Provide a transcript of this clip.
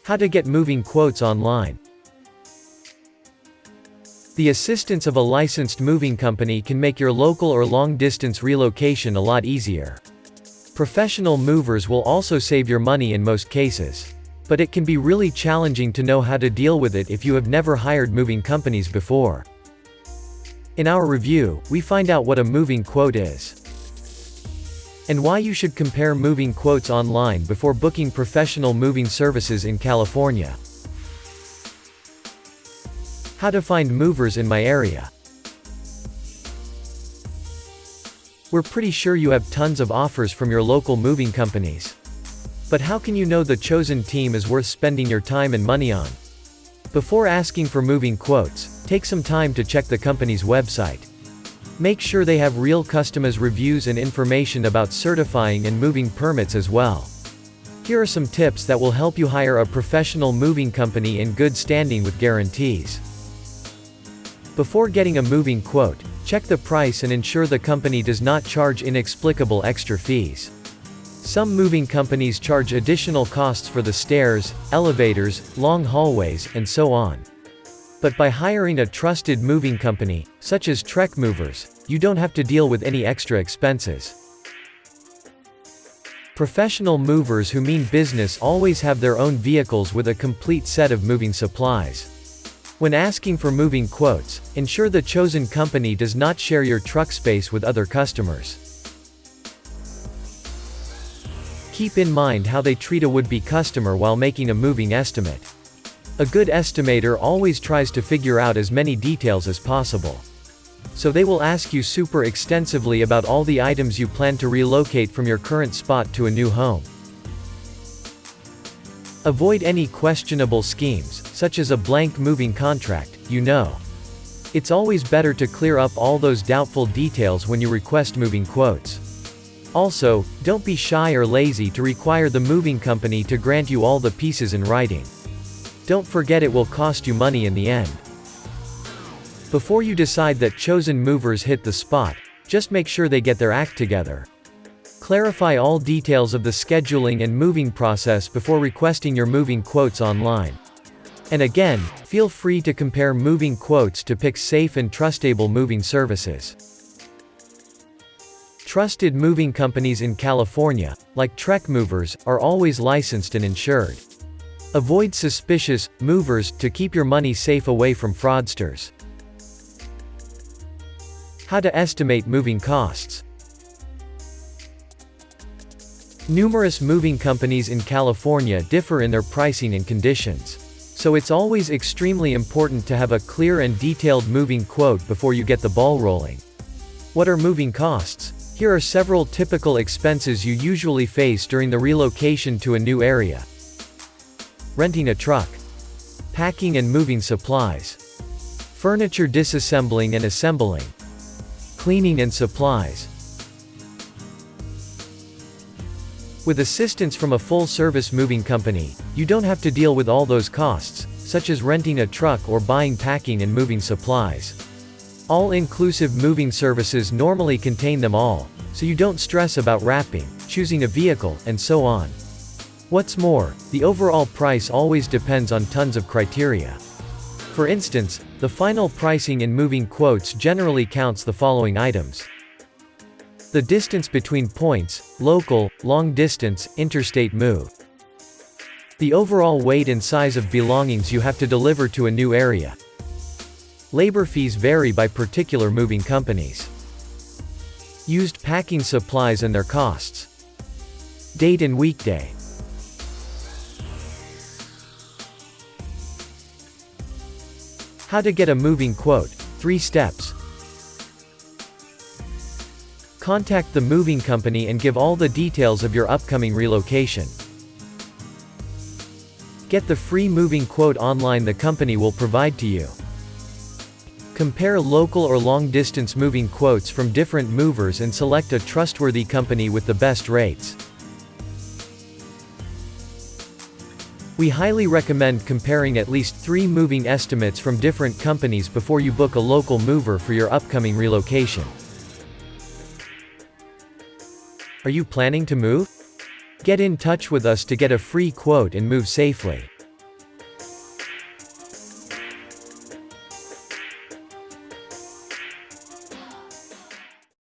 How to get moving quotes online. The assistance of a licensed moving company can make your local or long-distance relocation a lot easier. Professional movers will also save your money in most cases. But it can be really challenging to know how to deal with it if you have never hired moving companies before. In our review, we find out what a moving quote is, and why you should compare moving quotes online before booking professional moving services in California. How to find movers in my area. We're pretty sure you have tons of offers from your local moving companies. But how can you know the chosen team is worth spending your time and money on? Before asking for moving quotes, take some time to check the company's website. Make sure they have real customers' reviews and information about certifying and moving permits as well. Here are some tips that will help you hire a professional moving company in good standing with guarantees. Before getting a moving quote, check the price and ensure the company does not charge inexplicable extra fees. Some moving companies charge additional costs for the stairs, elevators, long hallways, and so on. But by hiring a trusted moving company, such as TrekMovers, you don't have to deal with any extra expenses. Professional movers who mean business always have their own vehicles with a complete set of moving supplies. When asking for moving quotes, ensure the chosen company does not share your truck space with other customers. Keep in mind how they treat a would-be customer while making a moving estimate. A good estimator always tries to figure out as many details as possible. So they will ask you super extensively about all the items you plan to relocate from your current spot to a new home. Avoid any questionable schemes, such as a blank moving contract. It's always better to clear up all those doubtful details when you request moving quotes. Also, don't be shy or lazy to require the moving company to grant you all the pieces in writing. Don't forget it will cost you money in the end. Before you decide that chosen movers hit the spot, just make sure they get their act together. Clarify all details of the scheduling and moving process before requesting your moving quotes online. And again, feel free to compare moving quotes to pick safe and trustable moving services. Trusted moving companies in California, like TrekMovers, are always licensed and insured. Avoid suspicious movers to keep your money safe away from fraudsters. How to estimate moving costs. Numerous moving companies in California differ in their pricing and conditions. So it's always extremely important to have a clear and detailed moving quote before you get the ball rolling. What are moving costs? Here are several typical expenses you usually face during the relocation to a new area. Renting a truck. Packing and moving supplies. Furniture disassembling and assembling. Cleaning and supplies. With assistance from a full-service moving company, you don't have to deal with all those costs, such as renting a truck or buying packing and moving supplies. All-inclusive moving services normally contain them all, so you don't stress about wrapping, choosing a vehicle, and so on. What's more, the overall price always depends on tons of criteria. For instance, the final pricing in moving quotes generally counts the following items: the distance between points, local, long distance, interstate move. The overall weight and size of belongings you have to deliver to a new area. Labor fees vary by particular moving companies. Used packing supplies and their costs. Date and weekday. How to get a moving quote. 3 steps. Contact the moving company and give all the details of your upcoming relocation. Get the free moving quote online the company will provide to you. Compare local or long-distance moving quotes from different movers and select a trustworthy company with the best rates. We highly recommend comparing at least 3 moving estimates from different companies before you book a local mover for your upcoming relocation. Are you planning to move? Get in touch with us to get a free quote and move safely.